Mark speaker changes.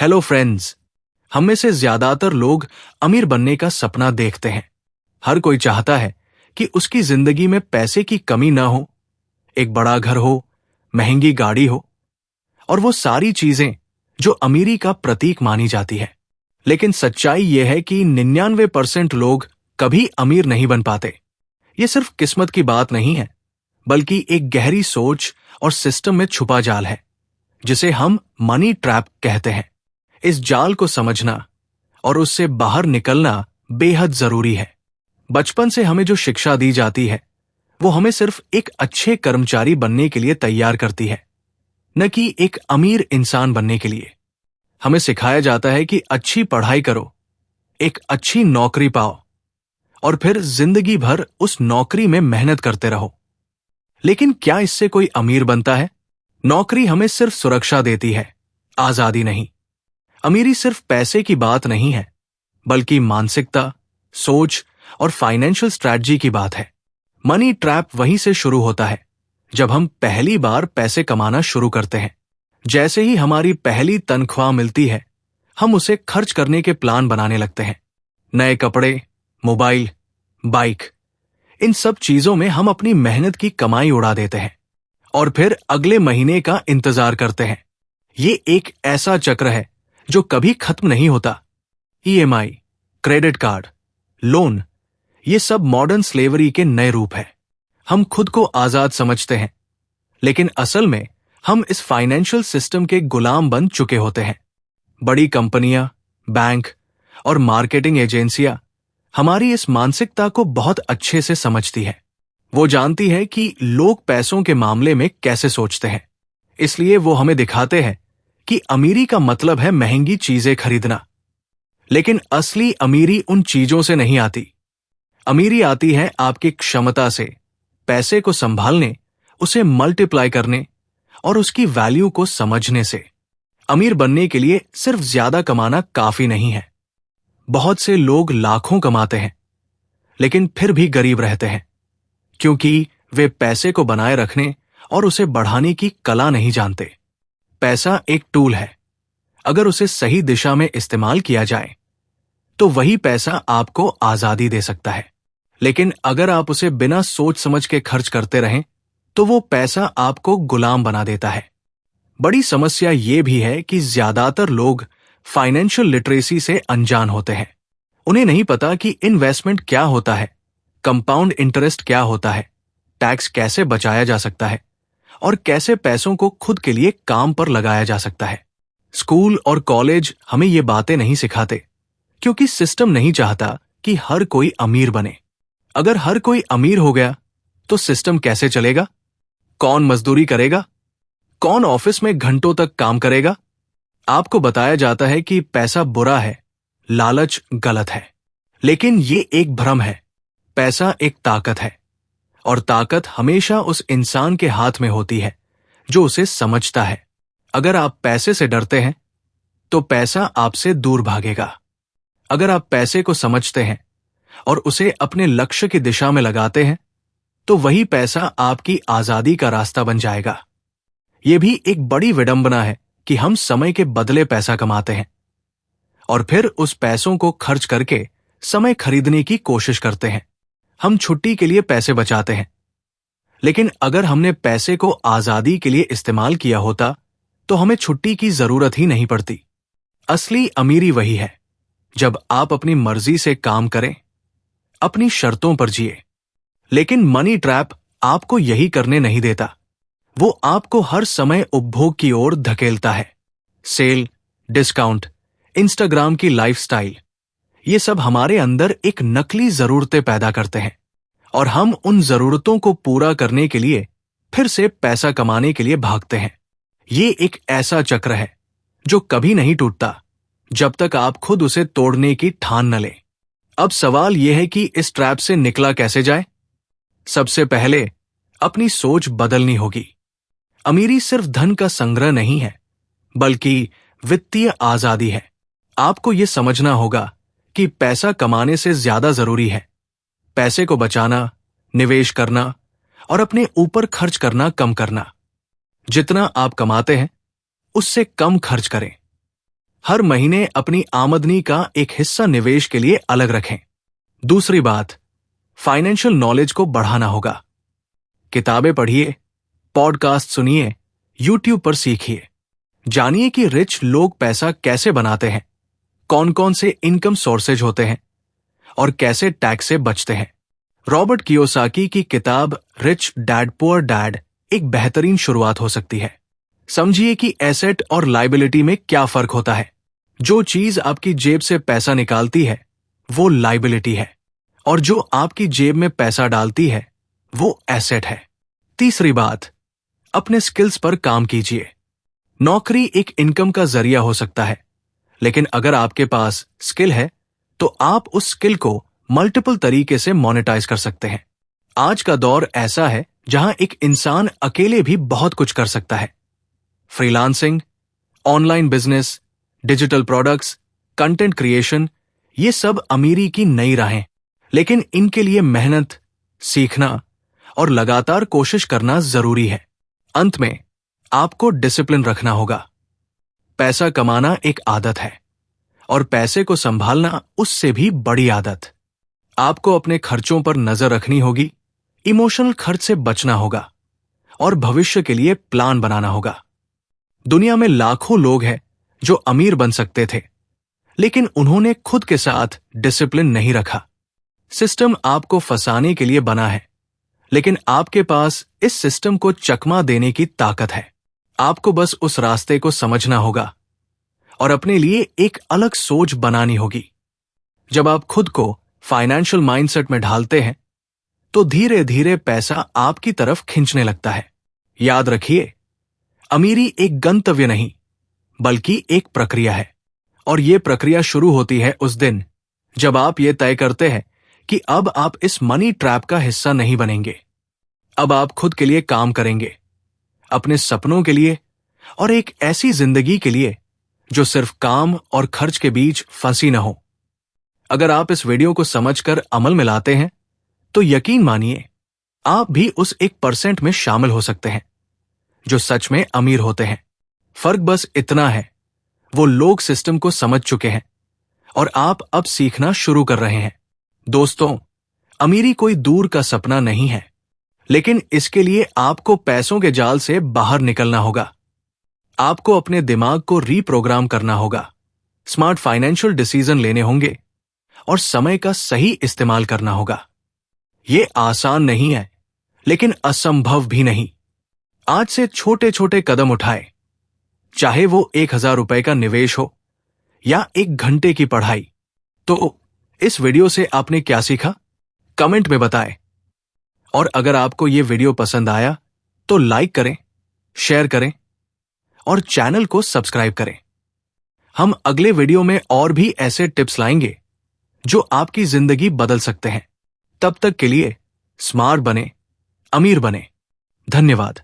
Speaker 1: Hello friends. हम में से ज्यादातर लोग अमीर बनने का सपना देखते हैं। हर कोई चाहता है कि उसकी जिंदगी में पैसे की कमी ना हो, एक बड़ा घर हो, महंगी गाड़ी हो और वो सारी चीजें जो अमीरी का प्रतीक मानी जाती है। लेकिन सच्चाई यह है कि 99% लोग कभी अमीर नहीं बन पाते। ये सिर्फ किस्मत की बात नहीं है, बल्कि एक गहरी सोच और सिस्टम में छुपा जाल है, जिसे हम मनी ट्रैप कहते हैं। इस जाल को समझना और उससे बाहर निकलना बेहद जरूरी है। बचपन से हमें जो शिक्षा दी जाती है, वो हमें सिर्फ एक अच्छे कर्मचारी बनने के लिए तैयार करती है, न कि एक अमीर इंसान बनने के लिए। हमें सिखाया जाता है कि अच्छी पढ़ाई करो, एक अच्छी नौकरी पाओ और फिर जिंदगी भर उस नौकरी में मेहनत करते रहो। लेकिन क्या इससे कोई अमीर बनता है? नौकरी हमें सिर्फ सुरक्षा देती है, आजादी नहीं। अमीरी सिर्फ पैसे की बात नहीं है, बल्कि मानसिकता, सोच और फाइनेंशियल स्ट्रैटेजी की बात है। मनी ट्रैप वहीं से शुरू होता है, जब हम पहली बार पैसे कमाना शुरू करते हैं। जैसे ही हमारी पहली तनख्वाह मिलती है, हम उसे खर्च करने के प्लान बनाने लगते हैं। नए कपड़े, मोबाइल, बाइक, इन सब चीजों में हम अपनी मेहनत की कमाई उड़ा देते हैं और फिर अगले महीने का इंतजार करते हैं। ये एक ऐसा चक्र है जो कभी खत्म नहीं होता। ईएमआई, क्रेडिट कार्ड, लोन, ये सब मॉडर्न स्लेवरी के नए रूप हैं। हम खुद को आजाद समझते हैं, लेकिन असल में हम इस फाइनेंशियल सिस्टम के गुलाम बन चुके होते हैं। बड़ी कंपनियां, बैंक और मार्केटिंग एजेंसियां हमारी इस मानसिकता को बहुत अच्छे से समझती है। वो जानती है कि लोग पैसों के मामले में कैसे सोचते हैं, इसलिए वो हमें दिखाते हैं कि अमीरी का मतलब है महंगी चीजें खरीदना। लेकिन असली अमीरी उन चीजों से नहीं आती। अमीरी आती है आपकी क्षमता से, पैसे को संभालने, उसे मल्टीप्लाई करने और उसकी वैल्यू को समझने से। अमीर बनने के लिए सिर्फ ज्यादा कमाना काफी नहीं है। बहुत से लोग लाखों कमाते हैं, लेकिन फिर भी गरीब रहते हैं, क्योंकि वे पैसे को बनाए रखने और उसे बढ़ाने की कला नहीं जानते। पैसा एक टूल है। अगर उसे सही दिशा में इस्तेमाल किया जाए, तो वही पैसा आपको आजादी दे सकता है। लेकिन अगर आप उसे बिना सोच समझ के खर्च करते रहें, तो वो पैसा आपको गुलाम बना देता है। बड़ी समस्या ये भी है कि ज्यादातर लोग फाइनेंशियल लिटरेसी से अनजान होते हैं। उन्हें नहीं पता कि इन्वेस्टमेंट क्या होता है, कंपाउंड इंटरेस्ट क्या होता है, टैक्स कैसे बचाया जा सकता है और कैसे पैसों को खुद के लिए काम पर लगाया जा सकता है। स्कूल और कॉलेज हमें ये बातें नहीं सिखाते, क्योंकि सिस्टम नहीं चाहता कि हर कोई अमीर बने। अगर हर कोई अमीर हो गया, तो सिस्टम कैसे चलेगा? कौन मजदूरी करेगा? कौन ऑफिस में घंटों तक काम करेगा? आपको बताया जाता है कि पैसा बुरा है, लालच गलत है। लेकिन ये एक भ्रम है। पैसा एक ताकत है, और ताकत हमेशा उस इंसान के हाथ में होती है जो उसे समझता है। अगर आप पैसे से डरते हैं, तो पैसा आपसे दूर भागेगा। अगर आप पैसे को समझते हैं और उसे अपने लक्ष्य की दिशा में लगाते हैं, तो वही पैसा आपकी आजादी का रास्ता बन जाएगा। यह भी एक बड़ी विडंबना है कि हम समय के बदले पैसा कमाते हैं और फिर उस पैसों को खर्च करके समय खरीदने की कोशिश करते हैं। हम छुट्टी के लिए पैसे बचाते हैं, लेकिन अगर हमने पैसे को आजादी के लिए इस्तेमाल किया होता, तो हमें छुट्टी की जरूरत ही नहीं पड़ती। असली अमीरी वही है जब आप अपनी मर्जी से काम करें, अपनी शर्तों पर जिए। लेकिन मनी ट्रैप आपको यही करने नहीं देता। वो आपको हर समय उपभोग की ओर धकेलता है। सेल, डिस्काउंट, इंस्टाग्राम की लाइफस्टाइल, ये सब हमारे अंदर एक नकली जरूरतें पैदा करते हैं और हम उन जरूरतों को पूरा करने के लिए फिर से पैसा कमाने के लिए भागते हैं। ये एक ऐसा चक्र है जो कभी नहीं टूटता जब तक आप खुद उसे तोड़ने की ठान न लें। अब सवाल यह है कि इस ट्रैप से निकला कैसे जाए? सबसे पहले अपनी सोच बदलनी होगी। अमीरी सिर्फ धन का संग्रह नहीं है, बल्कि वित्तीय आजादी है। आपको यह समझना होगा कि पैसा कमाने से ज्यादा जरूरी है पैसे को बचाना, निवेश करना और अपने ऊपर खर्च करना कम करना। जितना आप कमाते हैं, उससे कम खर्च करें। हर महीने अपनी आमदनी का एक हिस्सा निवेश के लिए अलग रखें। दूसरी बात, फाइनेंशियल नॉलेज को बढ़ाना होगा। किताबें पढ़िए, पॉडकास्ट सुनिए, यूट्यूब पर सीखिए। जानिए कि रिच लोग पैसा कैसे बनाते हैं, कौन कौन से इनकम सोर्सेज होते हैं और कैसे टैक्स से बचते हैं। रॉबर्ट कियोसाकी की किताब रिच डैड पुअर डैड एक बेहतरीन शुरुआत हो सकती है। समझिए कि एसेट और लायबिलिटी में क्या फर्क होता है। जो चीज आपकी जेब से पैसा निकालती है वो लायबिलिटी है, और जो आपकी जेब में पैसा डालती है वो एसेट है। तीसरी बात, अपने स्किल्स पर काम कीजिए। नौकरी एक इनकम का जरिया हो सकता है, लेकिन अगर आपके पास स्किल है तो आप उस स्किल को मल्टीपल तरीके से मोनेटाइज कर सकते हैं। आज का दौर ऐसा है जहां एक इंसान अकेले भी बहुत कुछ कर सकता है। Freelancing, online business, digital products, content creation, ये सब अमीरी की नई राहें, लेकिन इनके लिए मेहनत, सीखना और लगातार कोशिश करना जरूरी है। अंत में आपको डिसिप्लिन रखना होगा। पैसा कमाना एक आदत है और पैसे को संभालना उससे भी बड़ी आदत। आपको अपने खर्चों पर नजर रखनी होगी, इमोशनल खर्च से बचना होगा और भविष्य के लिए प्लान बनाना होगा। दुनिया में लाखों लोग हैं जो अमीर बन सकते थे, लेकिन उन्होंने खुद के साथ डिसिप्लिन नहीं रखा। सिस्टम आपको फंसाने के लिए बना है, लेकिन आपके पास इस सिस्टम को चकमा देने की ताकत है। आपको बस उस रास्ते को समझना होगा और अपने लिए एक अलग सोच बनानी होगी। जब आप खुद को फाइनेंशियल माइंडसेट में ढालते हैं तो धीरे धीरे पैसा आपकी तरफ खींचने लगता है। याद रखिए, अमीरी एक गंतव्य नहीं बल्कि एक प्रक्रिया है, और यह प्रक्रिया शुरू होती है उस दिन जब आप ये तय करते हैं कि अब आप इस मनी ट्रैप का हिस्सा नहीं बनेंगे। अब आप खुद के लिए काम करेंगे, अपने सपनों के लिए और एक ऐसी जिंदगी के लिए जो सिर्फ काम और खर्च के बीच फंसी न हो। अगर आप इस वीडियो को समझकर अमल में लाते हैं तो यकीन मानिए आप भी उस 1% में शामिल हो सकते हैं जो सच में अमीर होते हैं। फर्क बस इतना है, वो लोग सिस्टम को समझ चुके हैं और आप अब सीखना शुरू कर रहे हैं। दोस्तों, अमीरी कोई दूर का सपना नहीं है, लेकिन इसके लिए आपको पैसों के जाल से बाहर निकलना होगा। आपको अपने दिमाग को रीप्रोग्राम करना होगा, स्मार्ट फाइनेंशियल डिसीजन लेने होंगे और समय का सही इस्तेमाल करना होगा। यह आसान नहीं है, लेकिन असंभव भी नहीं। आज से छोटे छोटे कदम उठाए, चाहे वो 1000 रुपए का निवेश हो या 1 घंटे की पढ़ाई। तो इस वीडियो से आपने क्या सीखा, कमेंट में बताएं। और अगर आपको ये वीडियो पसंद आया तो लाइक करें, शेयर करें और चैनल को सब्सक्राइब करें। हम अगले वीडियो में और भी ऐसे टिप्स लाएंगे जो आपकी जिंदगी बदल सकते हैं। तब तक के लिए स्मार्ट बने, अमीर बने। धन्यवाद।